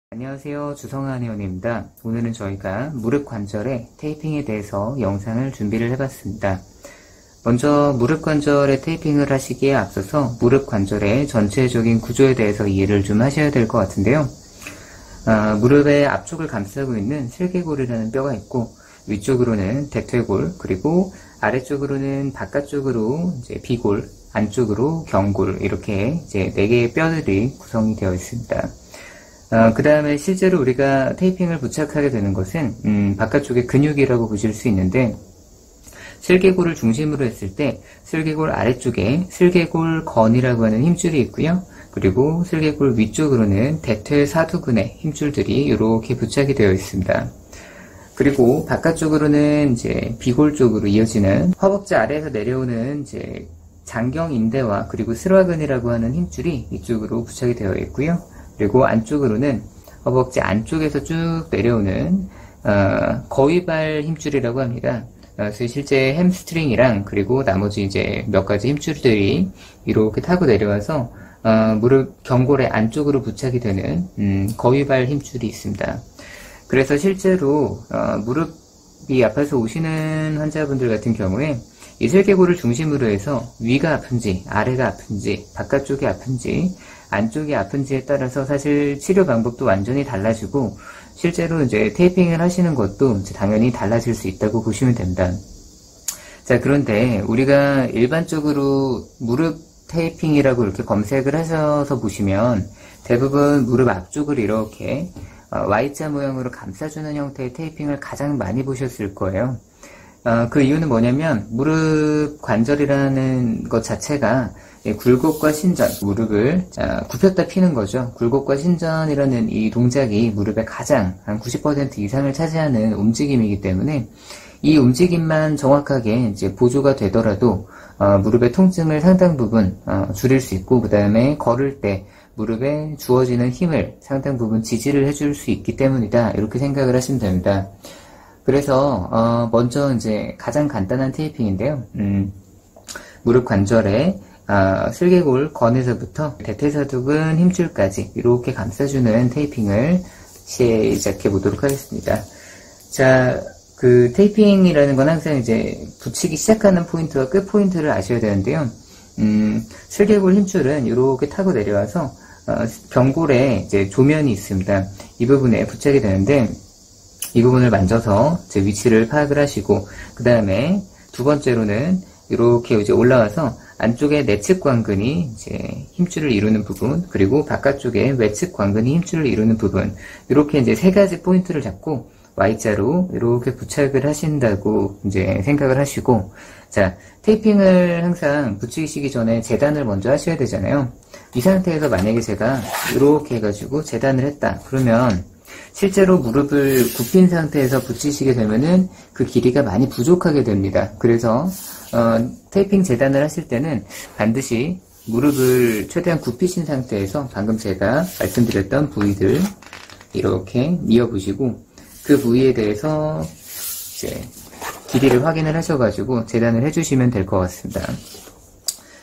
안녕하세요. 주성한 회원입니다. 오늘은 저희가 무릎 관절의 테이핑에 대해서 영상을 준비를 해봤습니다. 먼저 무릎 관절의 테이핑을 하시기에 앞서서 무릎 관절의 전체적인 구조에 대해서 이해를 좀 하셔야 될 것 같은데요. 무릎의 앞쪽을 감싸고 있는 슬개골이라는 뼈가 있고, 위쪽으로는 대퇴골, 그리고 아래쪽으로는 바깥쪽으로 이제 비골, 안쪽으로 경골, 이렇게 이제 4개의 뼈들이 구성이 되어 있습니다. 그 다음에 실제로 우리가 테이핑을 부착하게 되는 것은 바깥쪽의 근육이라고 보실 수 있는데, 슬개골을 중심으로 했을 때 슬개골 아래쪽에 슬개골건이라고 하는 힘줄이 있고요. 그리고 슬개골 위쪽으로는 대퇴사두근의 힘줄들이 이렇게 부착이 되어 있습니다. 그리고 바깥쪽으로는 이제 비골 쪽으로 이어지는 허벅지 아래에서 내려오는 이제 장경인대와 그리고 슬화근이라고 하는 힘줄이 이쪽으로 부착이 되어 있고요. 그리고 안쪽으로는 허벅지 안쪽에서 쭉 내려오는 거위발 힘줄이라고 합니다. 그래서 실제 햄스트링이랑 그리고 나머지 이제 몇 가지 힘줄들이 이렇게 타고 내려와서 무릎 경골의 안쪽으로 부착이 되는 거위발 힘줄이 있습니다. 그래서 실제로 무릎이 아파서 오시는 환자분들 같은 경우에 이 슬개골을 중심으로 해서 위가 아픈지 아래가 아픈지 바깥쪽이 아픈지 안쪽이 아픈지에 따라서 사실 치료 방법도 완전히 달라지고, 실제로 이제 테이핑을 하시는 것도 이제 당연히 달라질 수 있다고 보시면 됩니다. 자, 그런데 우리가 일반적으로 무릎 테이핑이라고 이렇게 검색을 하셔서 보시면 대부분 무릎 앞쪽을 이렇게 Y자 모양으로 감싸주는 형태의 테이핑을 가장 많이 보셨을 거예요. 그 이유는 뭐냐면 무릎 관절이라는 것 자체가 굴곡과 신전, 무릎을 굽혔다 피는 거죠. 굴곡과 신전이라는 이 동작이 무릎의 가장 한 90% 이상을 차지하는 움직임이기 때문에 이 움직임만 정확하게 이제 보조가 되더라도 무릎의 통증을 상당 부분 줄일 수 있고, 그 다음에 걸을 때 무릎에 주어지는 힘을 상당 부분 지지를 해줄 수 있기 때문이다, 이렇게 생각을 하시면 됩니다. 그래서 먼저 이제 가장 간단한 테이핑인데요. 무릎 관절에 슬개골 건에서부터 대퇴사두근 힘줄까지 이렇게 감싸주는 테이핑을 시작해 보도록 하겠습니다. 자, 그 테이핑이라는 건 항상 이제 붙이기 시작하는 포인트와 끝 포인트를 아셔야 되는데요. 슬개골 힘줄은 이렇게 타고 내려와서 경골에 이제 조면이 있습니다. 이 부분에 부착이 되는데, 이 부분을 만져서 제 위치를 파악을 하시고, 그 다음에 두 번째로는 이렇게 이제 올라와서 안쪽에 내측 관근이 이제 힘줄을 이루는 부분, 그리고 바깥쪽에 외측 관근이 힘줄을 이루는 부분, 이렇게 이제 세 가지 포인트를 잡고 Y자로 이렇게 부착을 하신다고 이제 생각을 하시고, 자, 테이핑을 항상 붙이시기 전에 재단을 먼저 하셔야 되잖아요. 이 상태에서 만약에 제가 이렇게 해가지고 재단을 했다, 그러면 실제로 무릎을 굽힌 상태에서 붙이시게 되면은 그 길이가 많이 부족하게 됩니다. 그래서 테이핑 재단을 하실 때는 반드시 무릎을 최대한 굽히신 상태에서 방금 제가 말씀드렸던 부위들 이렇게 미어보시고, 그 부위에 대해서 이제 길이를 확인을 하셔가지고 재단을 해주시면 될 것 같습니다.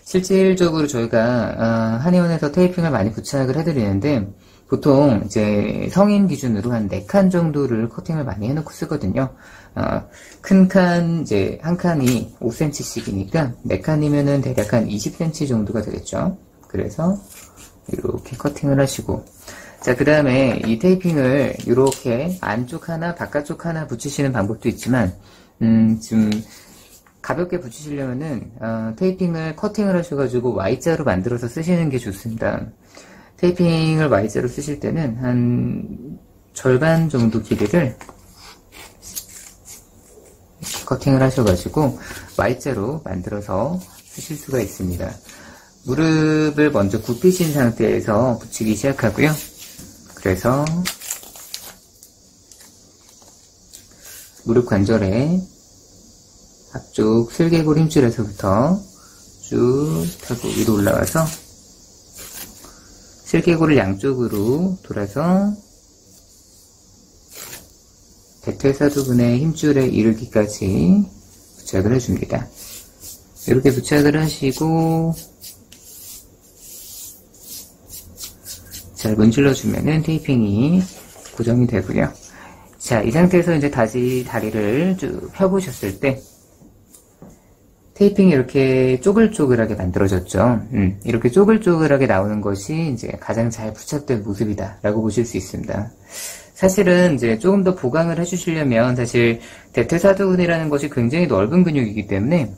실질적으로 저희가 한의원에서 테이핑을 많이 부착을 해드리는데, 보통 이제 성인 기준으로 한 4칸 정도를 커팅을 많이 해놓고 쓰거든요. 큰 칸, 이제 한 칸이 5cm씩이니까 4칸이면은 대략 한 20cm 정도가 되겠죠. 그래서 이렇게 커팅을 하시고, 자, 그 다음에 이 테이핑을 이렇게 안쪽 하나 바깥쪽 하나 붙이시는 방법도 있지만, 좀 가볍게 붙이시려면은 테이핑을 커팅을 하셔가지고 Y자로 만들어서 쓰시는 게 좋습니다. 테이핑을 Y자로 쓰실 때는 한 절반 정도 길이를 커팅을 하셔가지고 Y자로 만들어서 쓰실 수가 있습니다. 무릎을 먼저 굽히신 상태에서 붙이기 시작하고요. 그래서 무릎 관절에 앞쪽 슬개골 힘줄에서부터 쭉 타고 위로 올라와서 슬개골을 양쪽으로 돌아서 대퇴사두근의 힘줄에 이르기까지 부착을 해줍니다. 이렇게 부착을 하시고, 잘 문질러주면은 테이핑이 고정이 되고요. 자, 이 상태에서 이제 다시 다리를 쭉 펴보셨을 때 테이핑이 이렇게 쪼글쪼글하게 만들어졌죠. 이렇게 쪼글쪼글하게 나오는 것이 이제 가장 잘 부착된 모습이다라고 보실 수 있습니다. 사실은 이제 조금 더 보강을 해주시려면 사실 대퇴사두근이라는 것이 굉장히 넓은 근육이기 때문에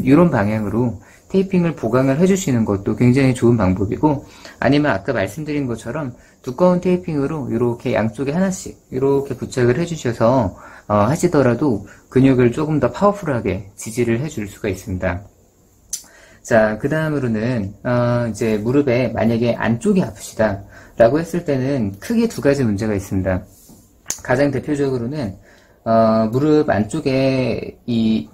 이런 방향으로 테이핑을 보강을 해주시는 것도 굉장히 좋은 방법이고, 아니면 아까 말씀드린 것처럼 두꺼운 테이핑으로 이렇게 양쪽에 하나씩 이렇게 부착을 해주셔서 하시더라도 근육을 조금 더 파워풀하게 지지를 해줄 수가 있습니다. 자, 그 다음으로는 이제 무릎에 만약에 안쪽이 아프시다 라고 했을 때는 크게 두 가지 문제가 있습니다. 가장 대표적으로는 무릎 안쪽에 이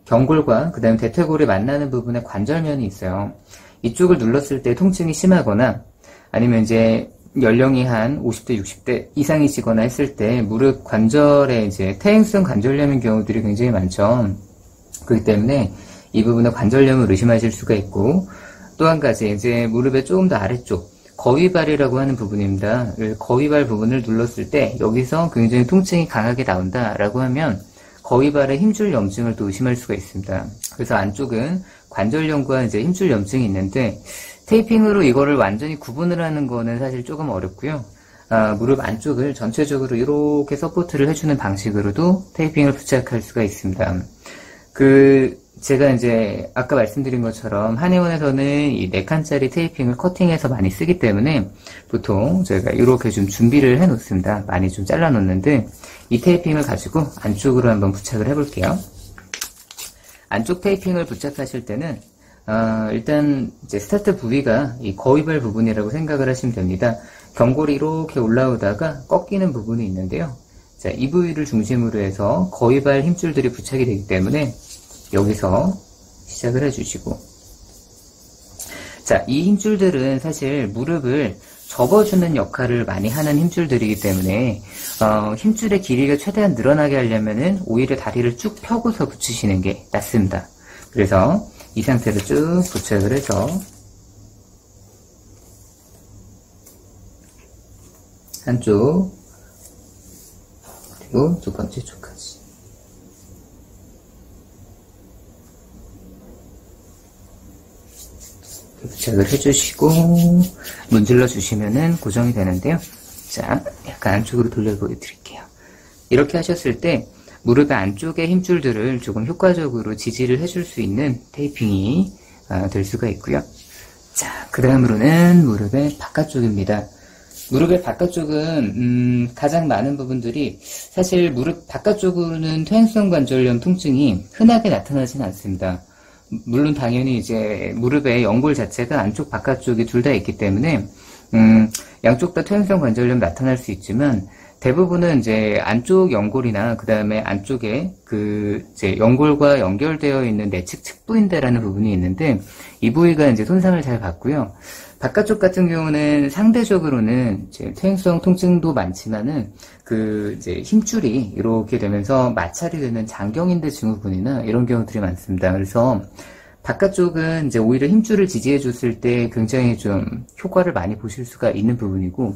경골과 그 다음 대퇴골이 만나는 부분에 관절면이 있어요. 이쪽을 눌렀을 때 통증이 심하거나 아니면 이제 연령이 한 50대, 60대 이상이시거나 했을 때 무릎 관절에 이제 퇴행성 관절염인 경우들이 굉장히 많죠. 그렇기 때문에 이 부분에 관절염을 의심하실 수가 있고, 또 한 가지 이제 무릎의 조금 더 아래쪽 거위발이라고 하는 부분입니다. 거위발 부분을 눌렀을 때 여기서 굉장히 통증이 강하게 나온다라고 하면 거위발에 힘줄 염증을 또 의심할 수가 있습니다. 그래서 안쪽은 관절염과 이제 힘줄 염증이 있는데 테이핑으로 이거를 완전히 구분을 하는 거는 사실 조금 어렵고요. 무릎 안쪽을 전체적으로 이렇게 서포트를 해주는 방식으로도 테이핑을 부착할 수가 있습니다. 제가 이제 아까 말씀드린 것처럼 한의원에서는 이 4칸짜리 테이핑을 커팅해서 많이 쓰기 때문에 보통 저희가 이렇게 좀 준비를 해 놓습니다. 많이 좀 잘라 놓는데 이 테이핑을 가지고 안쪽으로 한번 부착을 해 볼게요. 안쪽 테이핑을 부착하실 때는 일단 이제 스타트 부위가 이 거위발 부분이라고 생각을 하시면 됩니다. 경골이 이렇게 올라오다가 꺾이는 부분이 있는데요. 자, 이 부위를 중심으로 해서 거위발 힘줄들이 부착이 되기 때문에 여기서 시작을 해주시고, 자, 이 힘줄들은 사실 무릎을 접어주는 역할을 많이 하는 힘줄들이기 때문에 힘줄의 길이가 최대한 늘어나게 하려면은 오히려 다리를 쭉 펴고서 붙이시는 게 낫습니다. 그래서 이 상태로 쭉 부착을 해서 한쪽 그리고 두 번째 쪽까지 부착을 해주시고 문질러 주시면은 고정이 되는데요. 자, 약간 안쪽으로 돌려 보여드릴게요. 이렇게 하셨을 때 무릎의 안쪽의 힘줄들을 조금 효과적으로 지지를 해줄 수 있는 테이핑이 될 수가 있고요. 자, 그 다음으로는 무릎의 바깥쪽입니다. 무릎의 바깥쪽은 가장 많은 부분들이 사실 무릎 바깥쪽으로는 퇴행성 관절염 통증이 흔하게 나타나진 않습니다. 물론 당연히 이제 무릎의 연골 자체가 안쪽 바깥쪽이 둘 다 있기 때문에 양쪽 다 퇴행성 관절염 나타날 수 있지만 대부분은 이제 안쪽 연골이나 그 다음에 안쪽에 이제 연골과 연결되어 있는 내측 측부인대라는 부분이 있는데 이 부위가 이제 손상을 잘 받고요. 바깥쪽 같은 경우는 상대적으로는 이제 퇴행성 통증도 많지만은 이제 힘줄이 이렇게 되면서 마찰이 되는 장경인대 증후군이나 이런 경우들이 많습니다. 그래서 바깥쪽은 이제 오히려 힘줄을 지지해 줬을 때 굉장히 좀 효과를 많이 보실 수가 있는 부분이고,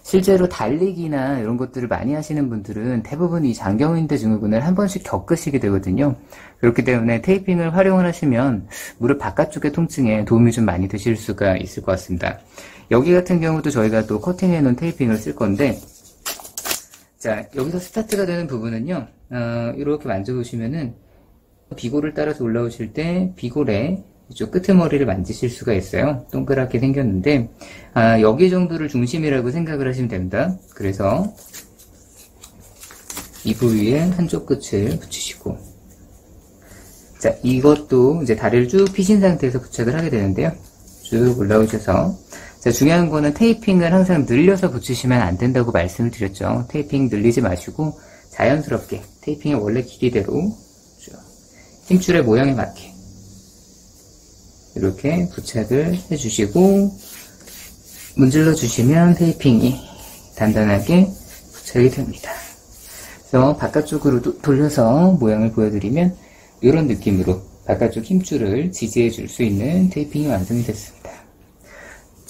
실제로 달리기나 이런 것들을 많이 하시는 분들은 대부분 이 장경인대 증후군을 한 번씩 겪으시게 되거든요. 그렇기 때문에 테이핑을 활용을 하시면 무릎 바깥쪽의 통증에 도움이 좀 많이 되실 수가 있을 것 같습니다. 여기 같은 경우도 저희가 또 커팅해 놓은 테이핑을 쓸 건데, 자, 여기서 스타트가 되는 부분은요, 이렇게 만져보시면은 비골을 따라서 올라오실 때 비골에 이쪽 끄트머리를 만지실 수가 있어요. 동그랗게 생겼는데 여기 정도를 중심이라고 생각을 하시면 됩니다. 그래서 이 부위에 한쪽 끝을 붙이시고, 자, 이것도 이제 다리를 쭉 펴신 상태에서 부착을 하게 되는데요. 쭉 올라오셔서, 자, 중요한 거는 테이핑을 항상 늘려서 붙이시면 안 된다고 말씀을 드렸죠. 테이핑 늘리지 마시고 자연스럽게 테이핑의 원래 길이대로 힘줄의 모양에 맞게 이렇게 부착을 해주시고 문질러 주시면 테이핑이 단단하게 부착이 됩니다. 그래서 바깥쪽으로 돌려서 모양을 보여드리면 이런 느낌으로 바깥쪽 힘줄을 지지해 줄 수 있는 테이핑이 완성이 됐습니다.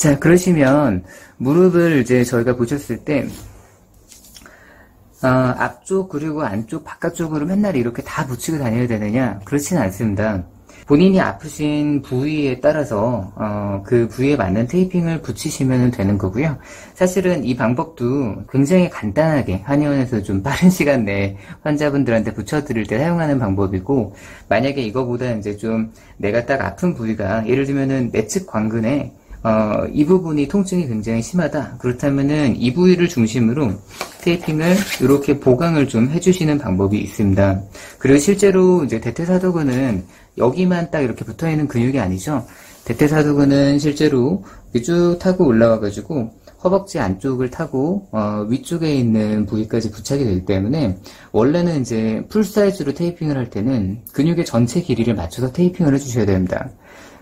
자, 그러시면 무릎을 이제 저희가 보셨을 때 앞쪽 그리고 안쪽 바깥쪽으로 맨날 이렇게 다 붙이고 다녀야 되느냐? 그렇지는 않습니다. 본인이 아프신 부위에 따라서 그 부위에 맞는 테이핑을 붙이시면 되는 거고요. 사실은 이 방법도 굉장히 간단하게 한의원에서 좀 빠른 시간 내에 환자분들한테 붙여드릴 때 사용하는 방법이고, 만약에 이거보다 이제 좀 내가 딱 아픈 부위가, 예를 들면은 내측 광근에 이 부분이 통증이 굉장히 심하다. 그렇다면은 이 부위를 중심으로 테이핑을 이렇게 보강을 좀 해주시는 방법이 있습니다. 그리고 실제로 이제 대퇴사두근은 여기만 딱 이렇게 붙어 있는 근육이 아니죠. 대퇴사두근은 실제로 쭉 타고 올라와가지고 허벅지 안쪽을 타고 위쪽에 있는 부위까지 부착이 되기 때문에, 원래는 이제 풀 사이즈로 테이핑을 할 때는 근육의 전체 길이를 맞춰서 테이핑을 해주셔야 됩니다.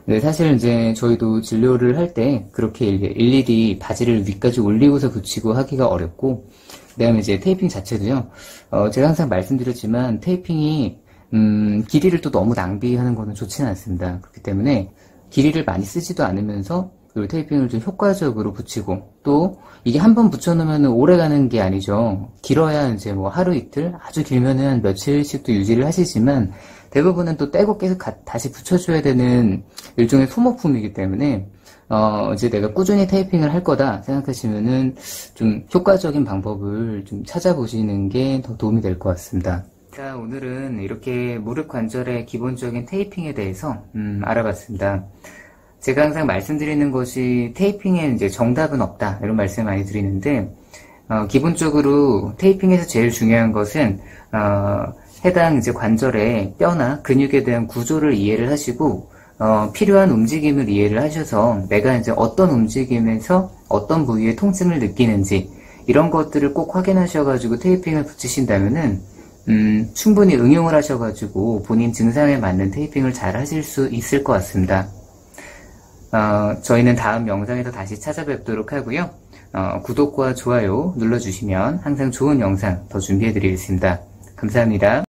네, 사실 이제 저희도 진료를 할 때 그렇게 일일이 바지를 위까지 올리고서 붙이고 하기가 어렵고, 그다음에 이제 테이핑 자체도요. 제가 항상 말씀드렸지만 테이핑이 길이를 또 너무 낭비하는 거는 좋지는 않습니다. 그렇기 때문에 길이를 많이 쓰지도 않으면서 그리고 테이핑을 좀 효과적으로 붙이고, 또 이게 한번 붙여놓으면 오래 가는 게 아니죠. 길어야 이제 뭐 하루 이틀, 아주 길면은 한 며칠씩도 유지를 하시지만 대부분은 또 떼고 계속 다시 붙여줘야 되는 일종의 소모품이기 때문에 이제 내가 꾸준히 테이핑을 할 거다 생각하시면은 좀 효과적인 방법을 좀 찾아보시는 게 더 도움이 될 것 같습니다. 자, 오늘은 이렇게 무릎 관절의 기본적인 테이핑에 대해서 알아봤습니다. 제가 항상 말씀드리는 것이 테이핑에 이제 정답은 없다, 이런 말씀을 많이 드리는데, 기본적으로 테이핑에서 제일 중요한 것은 해당 이제 관절의 뼈나 근육에 대한 구조를 이해를 하시고 필요한 움직임을 이해를 하셔서 내가 이제 어떤 움직임에서 어떤 부위에 통증을 느끼는지 이런 것들을 꼭 확인하셔가지고 테이핑을 붙이신다면은 충분히 응용을 하셔가지고 본인 증상에 맞는 테이핑을 잘 하실 수 있을 것 같습니다. 저희는 다음 영상에서 다시 찾아뵙도록 하고요. 구독과 좋아요 눌러주시면 항상 좋은 영상 더 준비해드리겠습니다. 감사합니다.